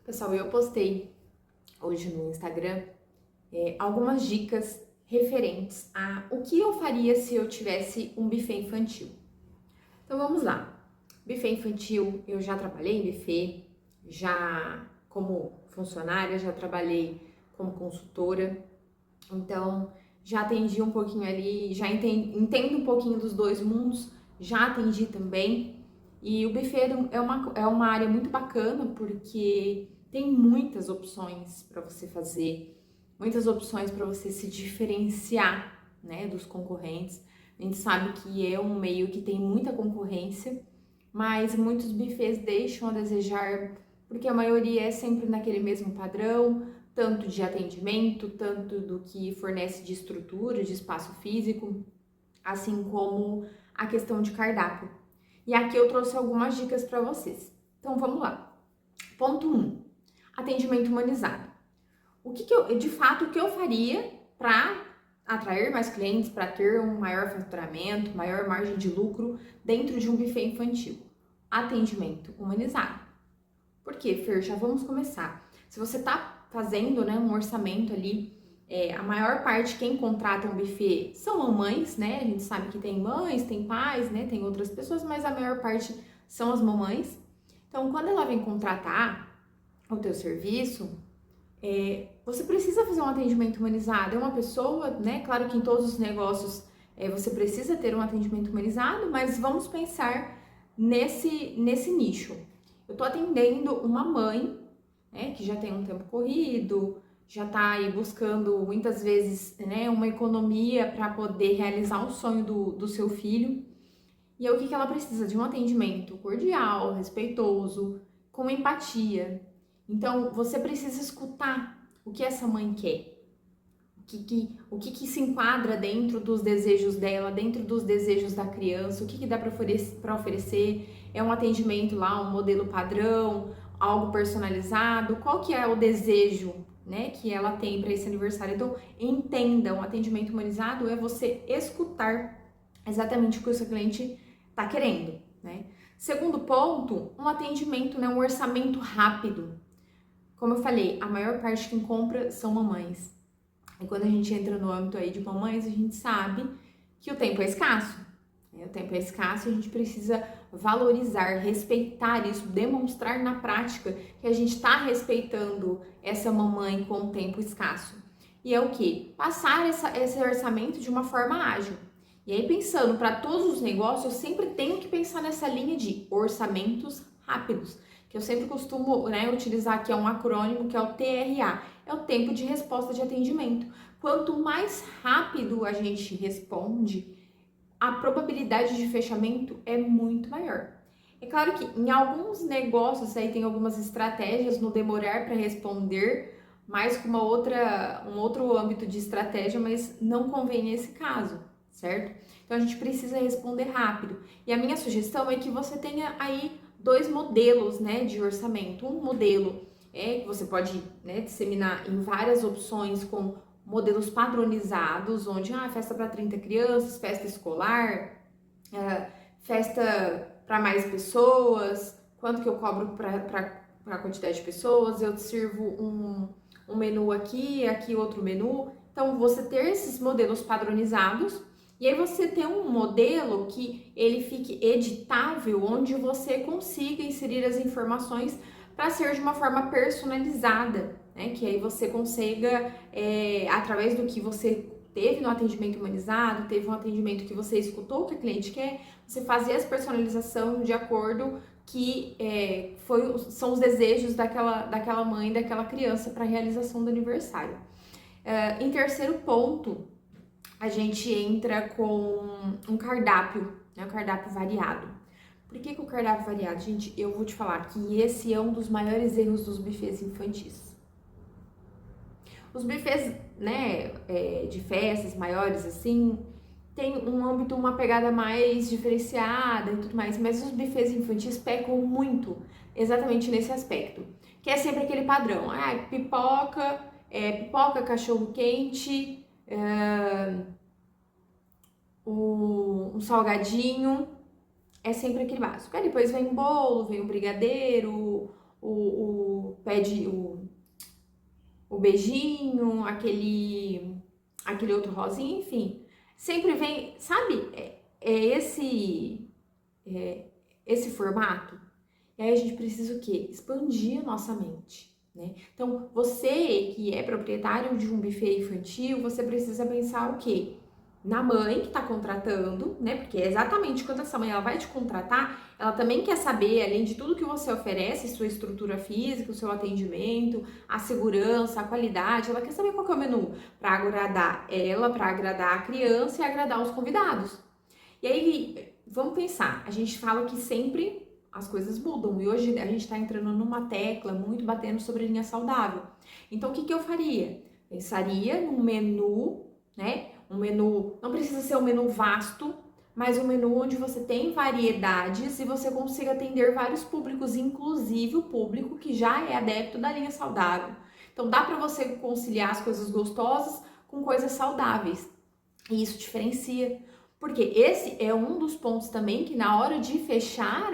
Pessoal, eu postei hoje no Instagram algumas dicas referentes a o que eu faria se eu tivesse um buffet infantil. Então vamos lá. Buffet infantil, eu já trabalhei em buffet, já como funcionária, já trabalhei como consultora, então já atendi um pouquinho ali, já entendo um pouquinho dos dois mundos, já atendi também. E o buffet é uma área muito bacana porque tem muitas opções para você fazer, muitas opções para você se diferenciar, né, dos concorrentes. A gente sabe que é um meio que tem muita concorrência, mas muitos buffets deixam a desejar porque a maioria é sempre naquele mesmo padrão, tanto de atendimento, tanto do que fornece de estrutura, de espaço físico, assim como a questão de cardápio. E aqui eu trouxe algumas dicas para vocês. Então vamos lá. Ponto 1. Atendimento humanizado. O que eu faria para atrair mais clientes, para ter um maior faturamento, maior margem de lucro dentro de um buffet infantil? Atendimento humanizado. Por quê, Fer? Já vamos começar. Se você está fazendo, né, um orçamento ali, a maior parte quem contrata um buffet são mamães, né? A gente sabe que tem mães, tem pais, né? Tem outras pessoas, mas a maior parte são as mamães. Então, quando ela vem contratar o teu serviço, você precisa fazer um atendimento humanizado. É uma pessoa, né? Claro que em todos os negócios você precisa ter um atendimento humanizado, mas vamos pensar nesse nicho. Eu tô atendendo uma mãe, né, que já tem um tempo corrido, já tá aí buscando muitas vezes, né, uma economia para poder realizar o sonho do seu filho. E aí, o que ela precisa? De um atendimento cordial, respeitoso, com empatia. Então, você precisa escutar o que essa mãe quer. O que se enquadra dentro dos desejos dela, dentro dos desejos da criança, o que dá para oferecer, é um atendimento lá, um modelo padrão, algo personalizado, qual que é o desejo, né, que ela tem para esse aniversário. Então, entenda, um atendimento humanizado é você escutar exatamente o que o seu cliente está querendo, né? Segundo ponto, um atendimento, né, um orçamento rápido. Como eu falei, a maior parte de quem compra são mamães. E quando a gente entra no âmbito aí de mamães, a gente sabe que o tempo é escasso. Né? O tempo é escasso e a gente precisa valorizar, respeitar isso, demonstrar na prática que a gente está respeitando essa mamãe com o tempo escasso. E é o quê? Passar esse orçamento de uma forma ágil. E aí, pensando para todos os negócios, eu sempre tenho que pensar nessa linha de orçamentos rápidos, que eu sempre costumo, né, utilizar, que é um acrônimo, que é o TRA, é o tempo de resposta de atendimento. Quanto mais rápido a gente responde, a probabilidade de fechamento é muito maior. É claro que em alguns negócios aí tem algumas estratégias no demorar para responder, mais com um outro âmbito de estratégia, mas não convém nesse caso, certo? Então a gente precisa responder rápido. E a minha sugestão é que você tenha aí dois modelos, né, de orçamento. Um modelo que você pode, né, disseminar em várias opções com modelos padronizados, onde festa para 30 crianças, festa escolar, festa para mais pessoas, quanto que eu cobro para a quantidade de pessoas, eu sirvo um menu aqui outro menu. Então, você ter esses modelos padronizados e aí você ter um modelo que ele fique editável, onde você consiga inserir as informações para ser de uma forma personalizada, né? Que aí você consiga, através do que você teve no atendimento humanizado, teve um atendimento que você escutou o que a cliente quer, você fazer essa personalização de acordo que são os desejos daquela mãe, daquela criança para a realização do aniversário. Em terceiro ponto, a gente entra com um cardápio, né, um cardápio variado. Por que o cardápio variado? Gente, eu vou te falar que esse é um dos maiores erros dos buffets infantis. Os buffets, né, de festas maiores, assim, tem um âmbito, uma pegada mais diferenciada e tudo mais, mas os buffets infantis pecam muito exatamente nesse aspecto, que é sempre aquele padrão, pipoca, cachorro quente, um salgadinho, é sempre aquele básico. Aí depois vem o bolo, vem o brigadeiro, pede o beijinho, aquele outro rosinha, enfim. Sempre vem, sabe? Esse formato. E aí a gente precisa o quê? Expandir a nossa mente, né? Então, você que é proprietário de um buffet infantil, você precisa pensar o quê? Na mãe que está contratando, né? Porque é exatamente quando essa mãe ela vai te contratar, ela também quer saber, além de tudo que você oferece, sua estrutura física, o seu atendimento, a segurança, a qualidade, ela quer saber qual que é o menu para agradar ela, para agradar a criança e agradar os convidados. E aí, vamos pensar, a gente fala que sempre as coisas mudam e hoje a gente está entrando numa tecla muito batendo sobre a linha saudável. Então, o que eu faria? Pensaria num menu, né? Um menu, não precisa ser um menu vasto, mas um menu onde você tem variedades e você consiga atender vários públicos, inclusive o público que já é adepto da linha saudável. Então, dá para você conciliar as coisas gostosas com coisas saudáveis. E isso diferencia. Porque esse é um dos pontos também que na hora de fechar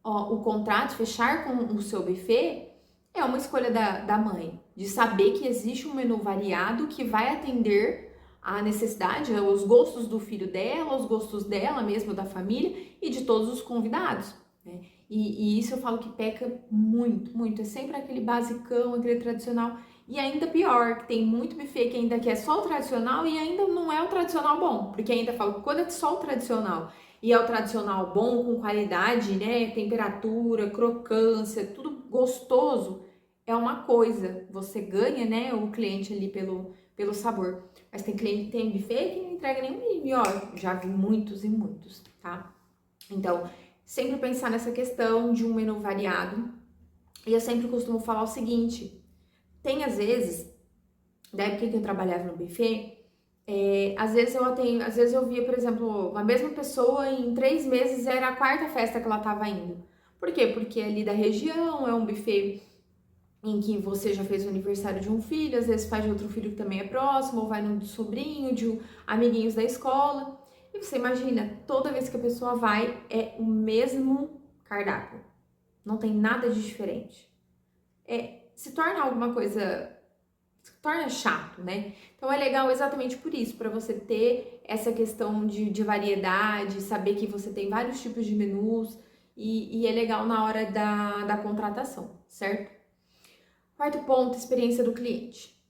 o contrato, fechar com o seu buffet, é uma escolha da mãe. De saber que existe um menu variado que vai atender a necessidade, os gostos do filho dela, os gostos dela mesmo, da família e de todos os convidados, né? E isso eu falo que peca muito, muito. É sempre aquele basicão, aquele tradicional. E ainda pior, que tem muito buffet que ainda quer só o tradicional e ainda não é o tradicional bom. Porque ainda falo que quando é só o tradicional e é o tradicional bom, com qualidade, né? Temperatura, crocância, tudo gostoso, é uma coisa. Você ganha, né? O cliente ali pelo sabor. Mas tem cliente que tem buffet que não entrega nenhum mínimo. E ó, já vi muitos e muitos, tá? Então, sempre pensar nessa questão de um menu variado. E eu sempre costumo falar o seguinte: tem às vezes, da época que eu trabalhava no buffet, às vezes eu via, por exemplo, uma mesma pessoa em 3 meses era a 4ª festa que ela estava indo. Por quê? Porque ali da região é um buffet em que você já fez o aniversário de um filho, às vezes faz de outro filho que também é próximo, ou vai no sobrinho, de amiguinhos da escola. E você imagina, toda vez que a pessoa vai, é o mesmo cardápio. Não tem nada de diferente. Se torna alguma coisa, se torna chato, né? Então é legal exatamente por isso, para você ter essa questão de variedade, saber que você tem vários tipos de menus e é legal na hora da contratação, certo? Quarto ponto, experiência do cliente.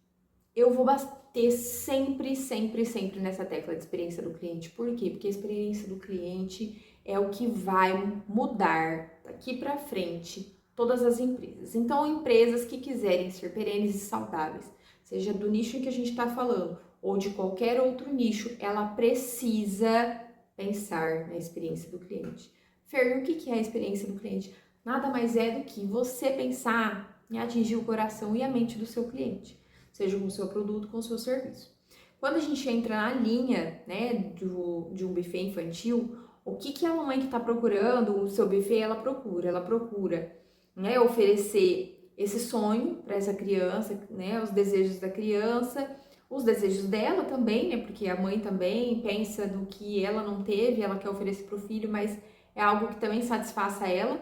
Eu vou bater sempre, sempre, sempre nessa tecla de experiência do cliente. Por quê? Porque a experiência do cliente é o que vai mudar daqui para frente todas as empresas. Então, empresas que quiserem ser perenes e saudáveis, seja do nicho em que a gente está falando ou de qualquer outro nicho, ela precisa pensar na experiência do cliente. Fer, o que é a experiência do cliente? Nada mais é do que você pensar em atingir o coração e a mente do seu cliente, seja com o seu produto, com o seu serviço. Quando a gente entra na linha, né, de um buffet infantil, o que a mamãe que está procurando o seu buffet, ela procura, né, oferecer esse sonho para essa criança, né, os desejos da criança, os desejos dela também, né, porque a mãe também pensa no que ela não teve, ela quer oferecer para o filho, mas é algo que também satisfaça ela.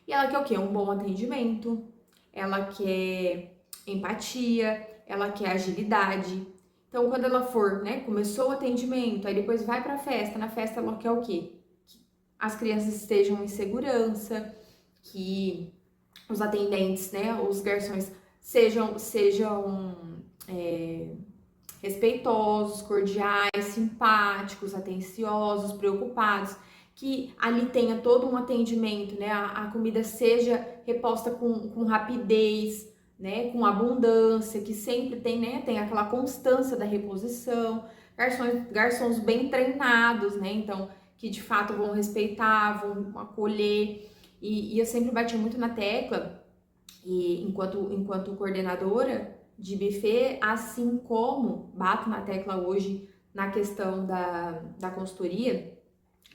E ela quer o quê? Um bom atendimento, ela quer empatia, ela quer agilidade. Então, quando ela for, né, começou o atendimento, aí depois vai para a festa, na festa ela quer o quê? Que as crianças estejam em segurança, que os atendentes, né, os garçons sejam respeitosos, cordiais, simpáticos, atenciosos, preocupados, que ali tenha todo um atendimento, né? A comida seja reposta com rapidez, né? Com abundância, que sempre tem, né? Tem aquela constância da reposição, garçons bem treinados, né? Então, que de fato vão respeitar, vão acolher. E eu sempre bati muito na tecla, e enquanto coordenadora de buffet, assim como bato na tecla hoje na questão da consultoria,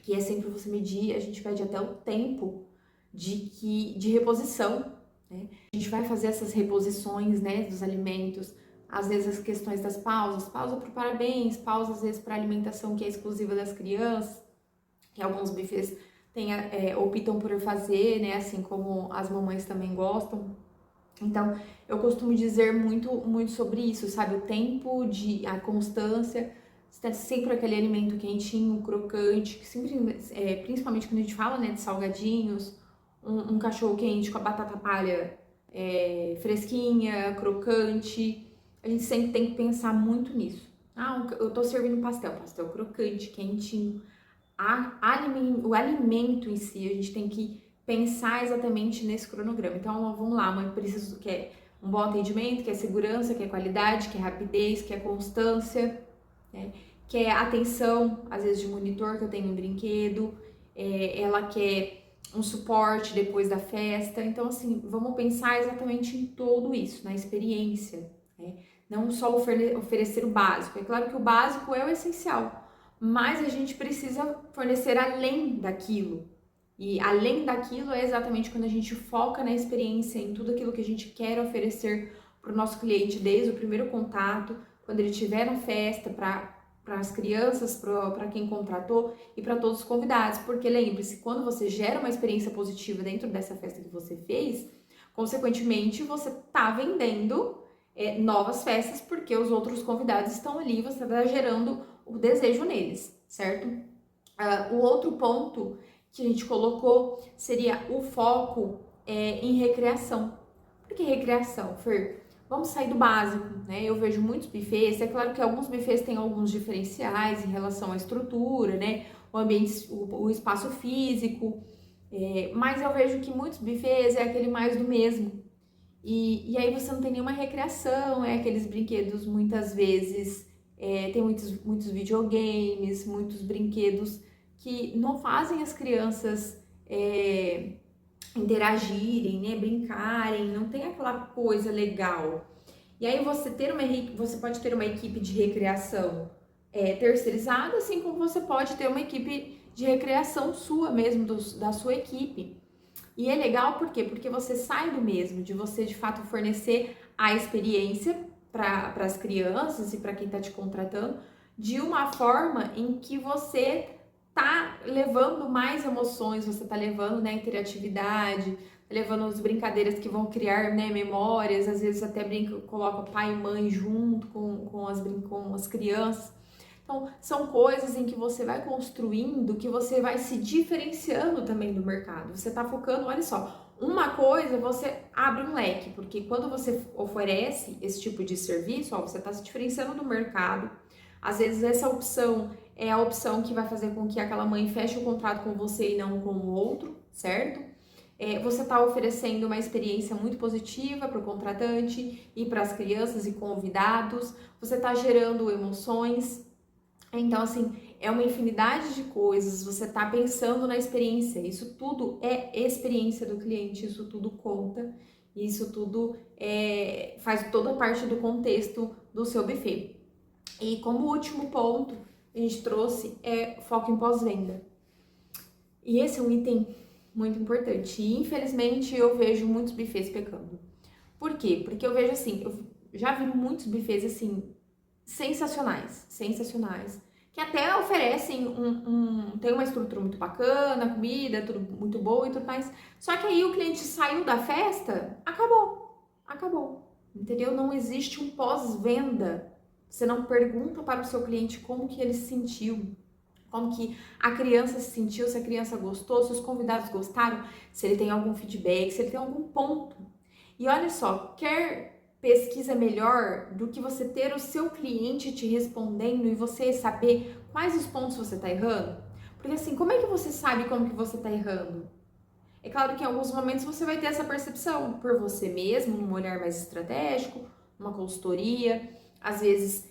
que é sempre você medir, a gente pede até o tempo de reposição, né? A gente vai fazer essas reposições, né, dos alimentos, às vezes as questões das pausas, pausa para parabéns, pausa às vezes para alimentação que é exclusiva das crianças, que alguns buffets optam por fazer, né, assim como as mamães também gostam. Então, eu costumo dizer muito sobre isso, sabe? O tempo, a constância, sempre aquele alimento quentinho, crocante, que sempre, principalmente quando a gente fala, né, de salgadinhos, um cachorro quente com a batata palha fresquinha, crocante, a gente sempre tem que pensar muito nisso. Eu tô servindo pastel crocante, quentinho. O alimento em si, a gente tem que pensar exatamente nesse cronograma. Então, vamos lá, mãe precisa, quer um bom atendimento, quer segurança, quer qualidade, quer rapidez, quer constância, né? Quer atenção, às vezes de monitor, que eu tenho um brinquedo, ela quer um suporte depois da festa. Então, assim, vamos pensar exatamente em tudo isso, na experiência, né? Não só oferecer o básico. É claro que o básico é o essencial, mas a gente precisa fornecer além daquilo. E além daquilo é exatamente quando a gente foca na experiência, em tudo aquilo que a gente quer oferecer para o nosso cliente desde o primeiro contato, quando ele estiver na festa, para as crianças, para quem contratou e para todos os convidados. Porque lembre-se, quando você gera uma experiência positiva dentro dessa festa que você fez, consequentemente você está vendendo novas festas, porque os outros convidados estão ali, você está gerando o desejo neles, certo? O outro ponto que a gente colocou seria o foco em recreação. Por que recreação, Fer? Vamos sair do básico, né? Eu vejo muitos buffets, é claro que alguns buffets têm alguns diferenciais em relação à estrutura, né? O ambiente, o espaço físico, mas eu vejo que muitos buffets é aquele mais do mesmo. E aí você não tem nenhuma recreação, aqueles brinquedos muitas vezes, tem muitos videogames, muitos brinquedos que não fazem as crianças interagirem, né, brincarem, não tem aquela coisa legal. E aí você pode ter uma equipe de recreação terceirizada, assim como você pode ter uma equipe de recreação sua mesmo, da sua equipe. E é legal por quê? Porque você sai do mesmo, de você de fato fornecer a experiência para as crianças e para quem está te contratando, de uma forma em que você tá levando mais emoções, você tá levando, né, interatividade, tá levando as brincadeiras que vão criar, né, memórias, às vezes até coloca pai e mãe junto com as crianças. Então, são coisas em que você vai construindo, que você vai se diferenciando também do mercado. Você tá focando, olha só, uma coisa você abre um leque, porque quando você oferece esse tipo de serviço, ó, você tá se diferenciando do mercado. Às vezes essa opção é a opção que vai fazer com que aquela mãe feche o contrato com você e não com o outro, certo? Você está oferecendo uma experiência muito positiva para o contratante e para as crianças e convidados, você está gerando emoções. Então, assim, é uma infinidade de coisas, você está pensando na experiência, isso tudo é experiência do cliente, isso tudo conta, isso tudo faz toda parte do contexto do seu buffet. E como último ponto, a gente trouxe foco em pós-venda. E esse é um item muito importante. E infelizmente eu vejo muitos buffets pecando. Por quê? Porque eu vejo assim, eu já vi muitos buffets assim, sensacionais, que até oferecem tem uma estrutura muito bacana, comida, tudo muito boa e tudo mais. Só que aí o cliente saiu da festa, acabou. Entendeu? Não existe um pós-venda. Você não pergunta para o seu cliente como que ele se sentiu, como que a criança se sentiu, se a criança gostou, se os convidados gostaram, se ele tem algum feedback, se ele tem algum ponto. E olha só, quer pesquisa melhor do que você ter o seu cliente te respondendo e você saber quais os pontos você está errando? Porque assim, como é que você sabe como que você está errando? É claro que em alguns momentos você vai ter essa percepção por você mesmo, num olhar mais estratégico, uma consultoria, às vezes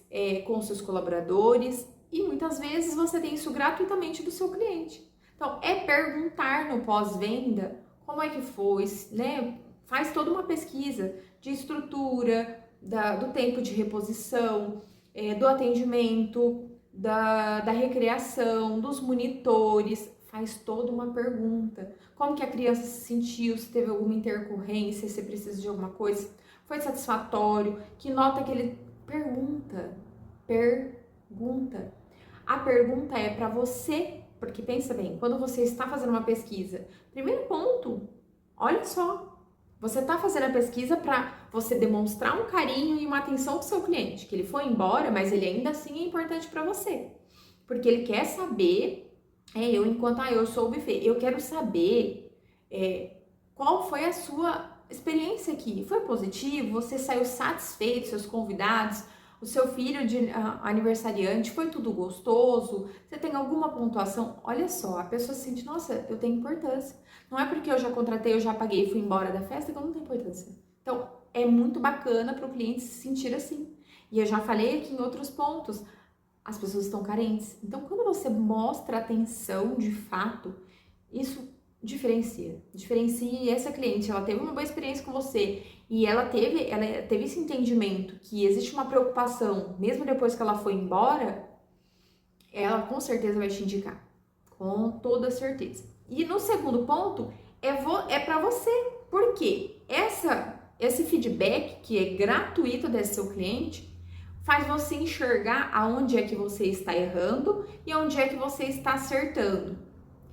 com seus colaboradores, e muitas vezes você tem isso gratuitamente do seu cliente. Então, é perguntar no pós-venda como é que foi, né? Faz toda uma pesquisa de estrutura, do tempo de reposição, do atendimento, da recreação, dos monitores, faz toda uma pergunta. Como que a criança se sentiu, se teve alguma intercorrência, se precisa de alguma coisa, foi satisfatório, que nota que ele... Pergunta. A pergunta é para você, porque pensa bem, quando você está fazendo uma pesquisa, primeiro ponto, olha só, Você está fazendo a pesquisa para você demonstrar um carinho e uma atenção pro seu cliente, que ele foi embora, mas ele ainda assim é importante para você. Porque ele quer saber, eu sou o buffet, eu quero saber qual foi a sua experiência aqui. Foi positivo? Você saiu satisfeito, seus convidados, o seu filho de aniversariante, foi tudo gostoso? Você tem alguma pontuação? Olha só, a pessoa sente, nossa, eu tenho importância. Não é porque eu já contratei, eu já paguei e fui embora da festa que eu não tenho importância. Então, é muito bacana para o cliente se sentir assim. E eu já falei aqui em outros pontos, as pessoas estão carentes. Então, quando você mostra atenção de fato, isso diferencia. Diferencia essa cliente, ela teve uma boa experiência com você e ela teve esse entendimento que existe uma preocupação, mesmo depois que ela foi embora, ela com certeza vai te indicar. Com toda certeza. E no segundo ponto, é para você. Por quê? Esse feedback que é gratuito desse seu cliente faz você enxergar aonde é que você está errando e aonde é que você está acertando.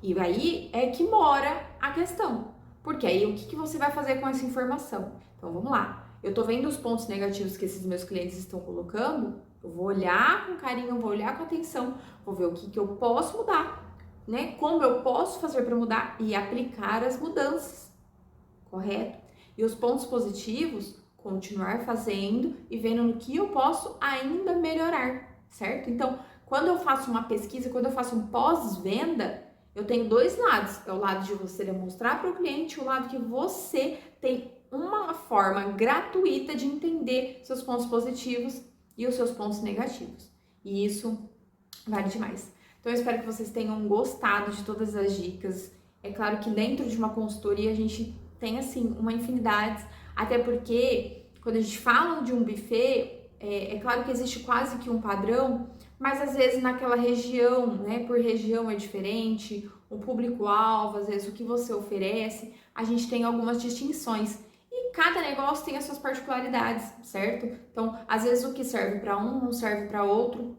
E aí é que mora a questão. Porque aí o que você vai fazer com essa informação? Então vamos lá. Eu tô vendo os pontos negativos que esses meus clientes estão colocando, eu vou olhar com carinho, vou olhar com atenção, vou ver o que eu posso mudar, né? Como eu posso fazer para mudar e aplicar as mudanças, correto? E os pontos positivos, continuar fazendo e vendo no que eu posso ainda melhorar, certo? Então, quando eu faço uma pesquisa, quando eu faço um pós-venda, eu tenho dois lados. É o lado de você demonstrar para o cliente, o lado que você tem uma forma gratuita de entender seus pontos positivos e os seus pontos negativos. E isso vale demais. Então, eu espero que vocês tenham gostado de todas as dicas. É claro que dentro de uma consultoria a gente tem, assim, uma infinidade, até porque quando a gente fala de um buffet, é claro que existe quase que um padrão, mas às vezes naquela região, né, por região é diferente, o público-alvo, às vezes o que você oferece, a gente tem algumas distinções. E cada negócio tem as suas particularidades, certo? Então, às vezes o que serve para um não serve para outro,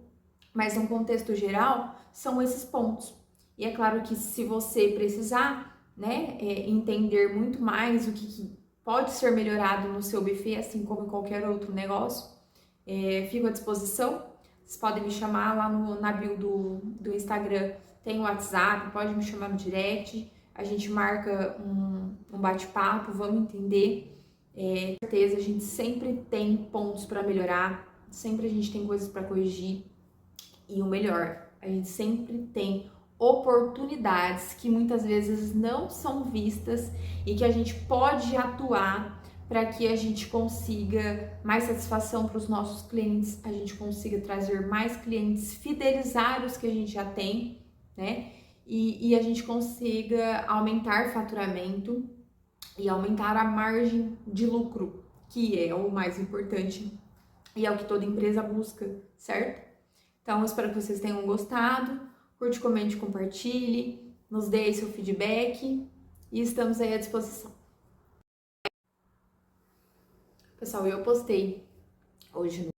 mas no contexto geral, são esses pontos. E é claro que se você precisar, né, entender muito mais o que pode ser melhorado no seu buffet, assim como em qualquer outro negócio, fico à disposição. Vocês podem me chamar lá na bio do Instagram, tem o WhatsApp, pode me chamar no direct, a gente marca um bate-papo, vamos entender. Com certeza a gente sempre tem pontos para melhorar, sempre a gente tem coisas para corrigir. E o melhor, a gente sempre tem oportunidades que muitas vezes não são vistas e que a gente pode atuar para que a gente consiga mais satisfação para os nossos clientes, a gente consiga trazer mais clientes, fidelizar os que a gente já tem, né? E a gente consiga aumentar faturamento e aumentar a margem de lucro, que é o mais importante e é o que toda empresa busca, certo? Então, eu espero que vocês tenham gostado. Curte, comente, compartilhe, nos dê aí seu feedback e estamos aí à disposição. Pessoal, eu postei hoje no